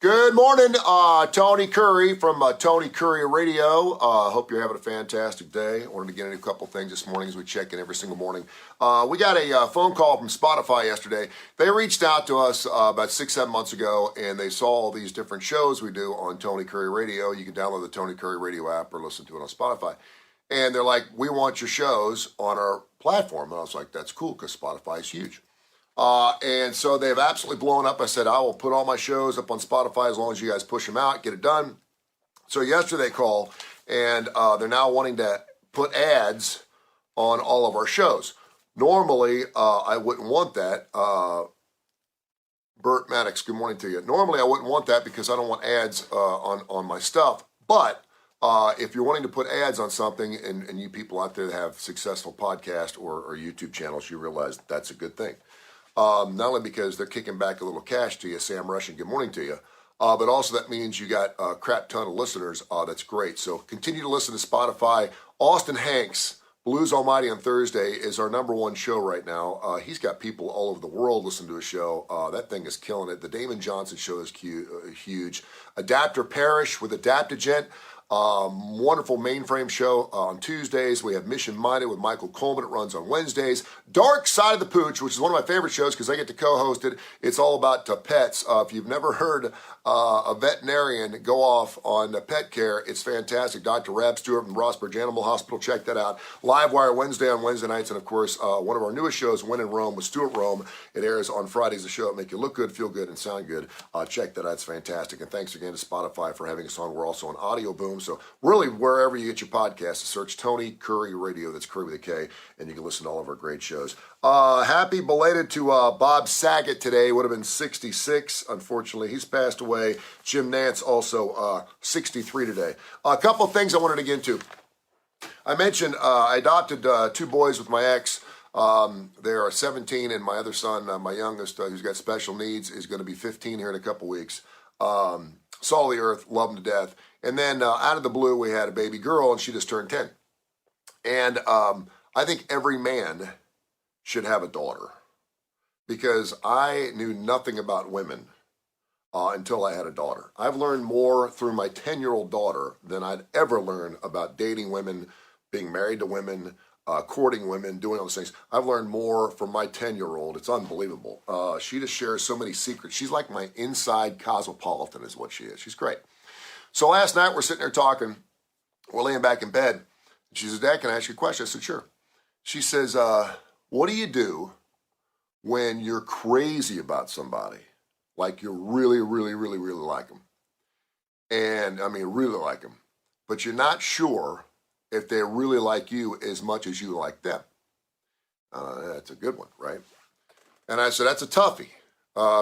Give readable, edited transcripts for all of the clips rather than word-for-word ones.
Good morning, Tony Kurre from Tony Kurre Radio. Hope you're having a fantastic day. I wanted to get into a couple things this morning as we check in every single morning. We got a phone call from Spotify yesterday. They reached out to us about 6-7 months ago, and they saw all these different shows we do on Tony Kurre Radio. You can download the Tony Kurre Radio app or listen to it on Spotify. And they're like, we want your shows on our platform. And I was like, that's cool because Spotify is huge. And so they've absolutely blown up. I said, I will put all my shows up on Spotify as long as you guys push them out, get it done. So yesterday they called, and they're now wanting to put ads on all of our shows. Normally, I wouldn't want that. Bert Maddox, good morning to you. Normally, I wouldn't want that because I don't want ads on my stuff. But if you're wanting to put ads on something, and you people out there that have successful podcast or YouTube channels, you realize that's a good thing. Not only because they're kicking back a little cash to you, Sam Russian, good morning to you, but also that means you got a crap ton of listeners. That's great. So continue to listen to Spotify. Austin Hanks, Blues Almighty on Thursday, is our number one show right now. He's got people all over the world listening to his show. That thing is killing it. The Damon Johnson show is huge. Adapter Parish with Adaptogent. Wonderful mainframe show on Tuesdays. We have Mission Minded with Michael Coleman. It runs on Wednesdays. Dark Side of the Pooch, which is one of my favorite shows because I get to co-host it. It's all about pets. If you've never heard a veterinarian go off on pet care, it's fantastic. Dr. Rab Stewart from Rossburg Animal Hospital. Check that out. Livewire Wednesday on Wednesday nights. And, of course, one of our newest shows, When in Rome with Stuart Rome. It airs on Fridays. The show make you look good, feel good, and sound good. Check that out. It's fantastic. And thanks again to Spotify for having us on. We're also on Audio Boom. So really, wherever you get your podcasts, search Tony Kurre Radio. That's Kurre with a K, and you can listen to all of our great shows. Happy belated to Bob Saget today. Would have been 66. Unfortunately, he's passed away. Jim Nance also 63 today. A couple of things I wanted to get into. I mentioned I adopted 2 boys with my ex. They are 17, and my other son, my youngest, who's got special needs, is going to be 15 here in a couple weeks. Saw the earth, love him to death. And then out of the blue, we had a baby girl, and she just turned 10. And I think every man should have a daughter because I knew nothing about women until I had a daughter. I've learned more through my 10-year-old daughter than I'd ever learn about dating women, being married to women, courting women, doing all those things. I've learned more from my 10-year-old. It's unbelievable. She just shares so many secrets. She's like my inside cosmopolitan is what she is. She's great. So last night we're sitting there talking. We're laying back in bed. She says, Dad, can I ask you a question? I said, sure. She says, what do you do when you're crazy about somebody? Like you really, really, really, really like them. And I mean, really like them. But you're not sure if they really like you as much as you like them. That's a good one, right? And I said, that's a toughie.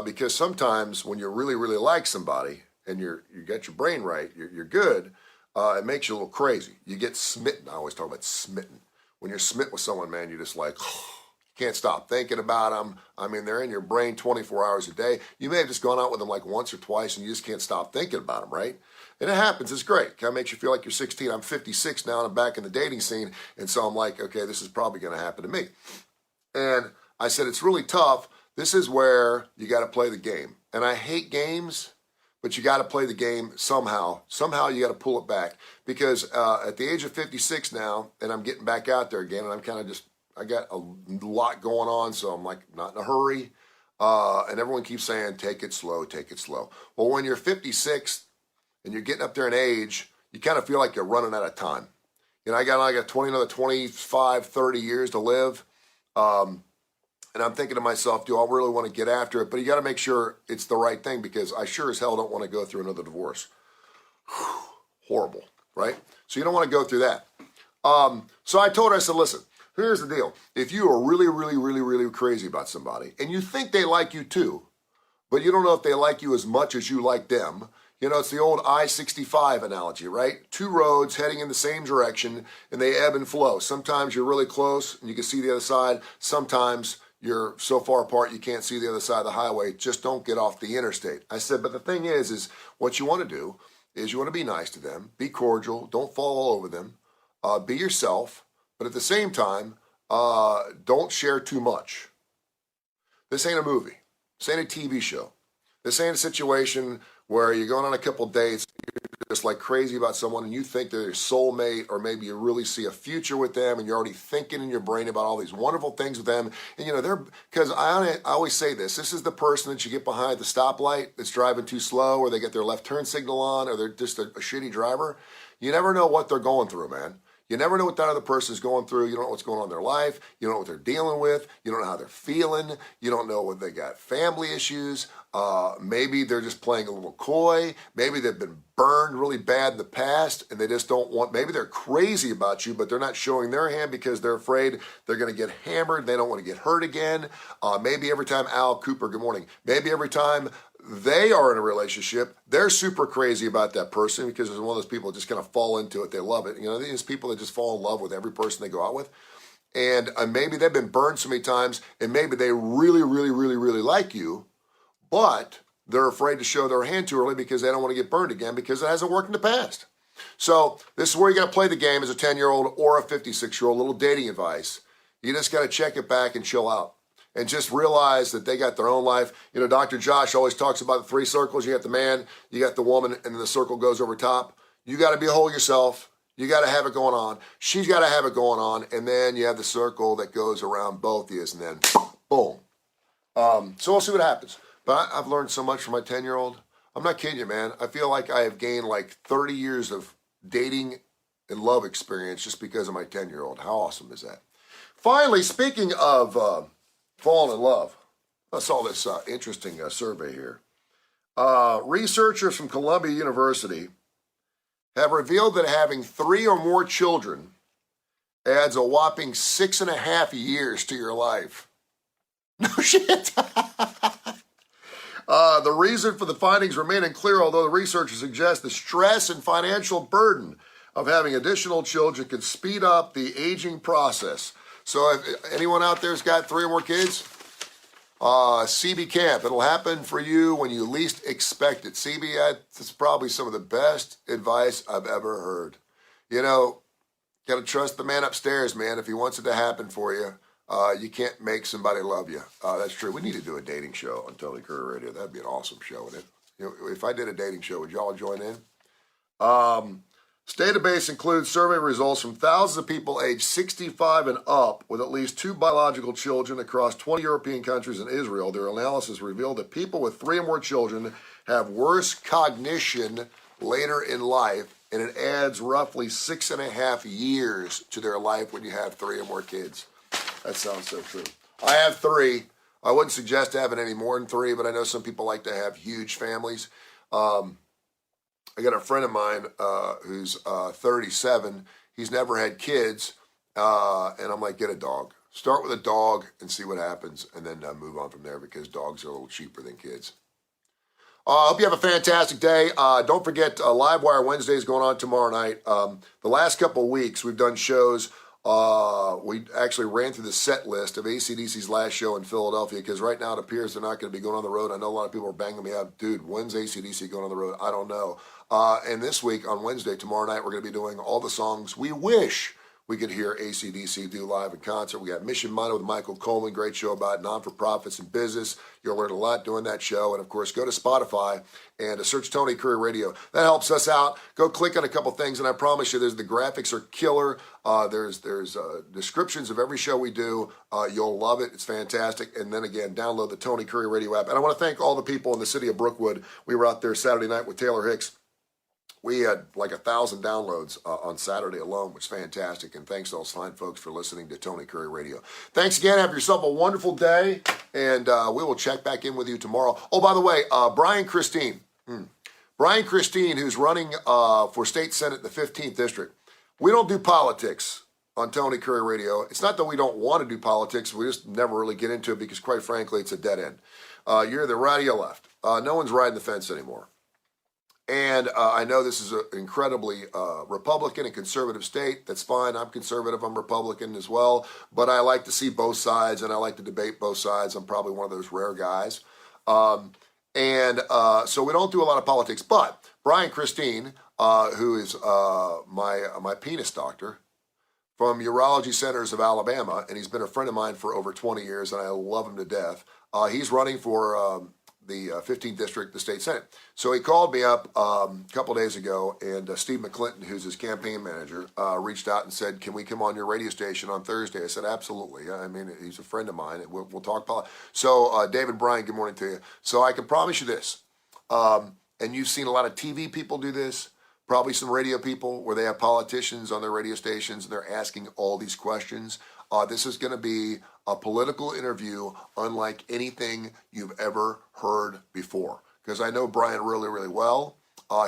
Because sometimes when you really, really like somebody and you got your brain right, you're good, it makes you a little crazy. You get smitten. I always talk about smitten. When you're smitten with someone, man, you're just like, you can't stop thinking about them. I mean, they're in your brain 24 hours a day. You may have just gone out with them like once or twice and you just can't stop thinking about them, right? And it happens. It's great. Kind of makes you feel like you're 16. I'm 56 now and I'm back in the dating scene. And so I'm like, okay, this is probably going to happen to me. And I said, it's really tough. This is where you got to play the game. And I hate games, but you got to play the game somehow. Somehow you got to pull it back. Because at the age of 56 now, and I'm getting back out there again, and I'm kind of just, I got a lot going on, so I'm like not in a hurry. And everyone keeps saying, take it slow, take it slow. Well, when you're 56 and you're getting up there in age, you kind of feel like you're running out of time. You know, I got another 25, 30 years to live. And I'm thinking to myself, do I really want to get after it? But you got to make sure it's the right thing because I sure as hell don't want to go through another divorce. Horrible, right? So you don't want to go through that. So I told her, I said, listen, here's the deal. If you are really, really, really, really crazy about somebody and you think they like you too, but you don't know if they like you as much as you like them, you know, it's the old I-65 analogy, right? 2 roads heading in the same direction and they ebb and flow. Sometimes you're really close and you can see the other side. Sometimes you're so far apart you can't see the other side of the highway. Just don't get off the interstate. I said, but the thing is what you want to do is you want to be nice to them, be cordial, don't fall all over them, be yourself, but at the same time, don't share too much. This ain't a movie. This ain't a TV show. This ain't a situation where you're going on a couple dates, just like crazy about someone and you think they're your soulmate, or maybe you really see a future with them and you're already thinking in your brain about all these wonderful things with them. And because I always say this is the person that you get behind the stoplight that's driving too slow, or they get their left turn signal on, or they're just a shitty driver. You never know what they're going through, man. You never know what that other person is going through. You don't know what's going on in their life. You don't know what they're dealing with. You don't know how they're feeling. You don't know whether they got family issues. Maybe they're just playing a little coy. Maybe they've been burned really bad in the past and they just don't want, maybe they're crazy about you, but they're not showing their hand because they're afraid they're going to get hammered. They don't want to get hurt again. Maybe every time Al Cooper, good morning. Maybe every time they are in a relationship, they're super crazy about that person because it's one of those people that just kind of fall into it. They love it. These people that just fall in love with every person they go out with. And maybe they've been burned so many times, and maybe they really, really, really, really like you, but they're afraid to show their hand too early because they don't want to get burned again because it hasn't worked in the past. So this is where you got to play the game as a 10-year-old or a 56-year-old, little dating advice. You just got to check it back and chill out. And just realize that they got their own life. Dr. Josh always talks about the three circles. You got the man, you got the woman, and then the circle goes over top. You got to be whole yourself. You got to have it going on. She's got to have it going on. And then you have the circle that goes around both of you, and then boom. So we'll see what happens. But I've learned so much from my 10-year-old. I'm not kidding you, man. I feel like I have gained like 30 years of dating and love experience just because of my 10-year-old. How awesome is that? Finally, speaking of falling in love, I saw this interesting survey here. Researchers from Columbia University have revealed that having 3 or more children adds a whopping 6.5 years to your life. No shit. The reason for the findings remain unclear, although the researchers suggest the stress and financial burden of having additional children could speed up the aging process. So if anyone out there's got 3 or more kids, CB Camp, it'll happen for you when you least expect it. CB, that's probably some of the best advice I've ever heard. Got to trust the man upstairs, man. If he wants it to happen for you, you can't make somebody love you. That's true. We need to do a dating show on Tony Kurre Radio. That'd be an awesome show, wouldn't it? If I did a dating show, would y'all join in? Database includes survey results from thousands of people aged 65 and up with at least 2 biological children across 20 European countries and Israel. Their analysis revealed that people with 3 or more children have worse cognition later in life, and it adds roughly 6.5 years to their life when you have 3 or more kids. That sounds so true. I have 3. I wouldn't suggest having any more than 3, but I know some people like to have huge families. I got a friend of mine who's 37. He's never had kids, and I'm like, get a dog. Start with a dog and see what happens, and then move on from there because dogs are a little cheaper than kids. I hope you have a fantastic day. Don't forget, Livewire Wednesday is going on tomorrow night. The last couple of weeks, we've done shows. We actually ran through the set list of AC/DC's last show in Philadelphia because right now it appears they're not going to be going on the road. I know a lot of people are banging me up. Dude, when's AC/DC going on the road? I don't know. And this week on Wednesday, tomorrow night, we're going to be doing all the songs we wish we could hear AC/DC do live in concert. We got Mission Monday with Michael Coleman, great show about non-for-profits and business. You'll learn a lot doing that show. And, of course, go to Spotify and search Tony Kurre Radio. That helps us out. Go click on a couple things, and I promise you the graphics are killer. There's descriptions of every show we do. You'll love it. It's fantastic. And then, again, download the Tony Kurre Radio app. And I want to thank all the people in the city of Brookwood. We were out there Saturday night with Taylor Hicks. We had like 1,000 downloads on Saturday alone, which is fantastic. And thanks to those fine folks for listening to Tony Kurre Radio. Thanks again. Have yourself a wonderful day. And we will check back in with you tomorrow. Oh, by the way, Brian Christine. Brian Christine, who's running for State Senate in the 15th District. We don't do politics on Tony Kurre Radio. It's not that we don't want to do politics. We just never really get into it because, quite frankly, it's a dead end. You're either right or you're left. No one's riding the fence anymore. And I know this is an incredibly Republican and conservative state. That's fine. I'm conservative. I'm Republican as well. But I like to see both sides, and I like to debate both sides. I'm probably one of those rare guys. So we don't do a lot of politics. But Brian Christine, who is my penis doctor from Urology Centers of Alabama, and he's been a friend of mine for over 20 years, and I love him to death. He's running for the 15th district, the state senate. So he called me up a couple days ago, and Steve McClinton, who's his campaign manager, reached out and said, "Can we come on your radio station on Thursday?" I said, "Absolutely." I mean, he's a friend of mine. We'll talk politics. So David Bryan, good morning to you. So I can promise you this, and you've seen a lot of TV people do this, probably some radio people where they have politicians on their radio stations and they're asking all these questions. This is going to be a political interview unlike anything you've ever heard before. Because I know Brian really, really well.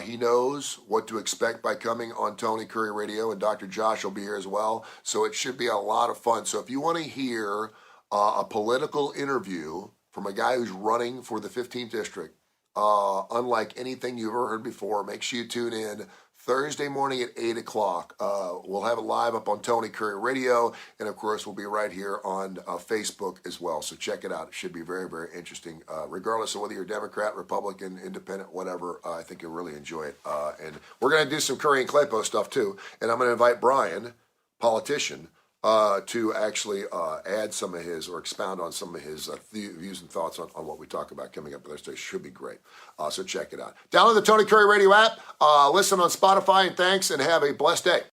He knows what to expect by coming on Tony Kurre Radio, and Dr. Josh will be here as well. So it should be a lot of fun. So if you want to hear a political interview from a guy who's running for the 15th district, unlike anything you've ever heard before, make sure you tune in Thursday morning at 8 o'clock. We'll have it live up on Tony Kurre Radio, and of course we'll be right here on Facebook as well. So check it out. It should be very, very interesting. Regardless of whether you're Democrat, Republican, Independent, whatever, I think you'll really enjoy it. And we're going to do some Curry and Claypo stuff too. And I'm going to invite Brian, politician, to actually add some of his or expound on some of his views and thoughts on what we talk about coming up Thursday. Should be great. So check it out. Download the Tony Kurre Radio app. Listen on Spotify, and thanks, and have a blessed day.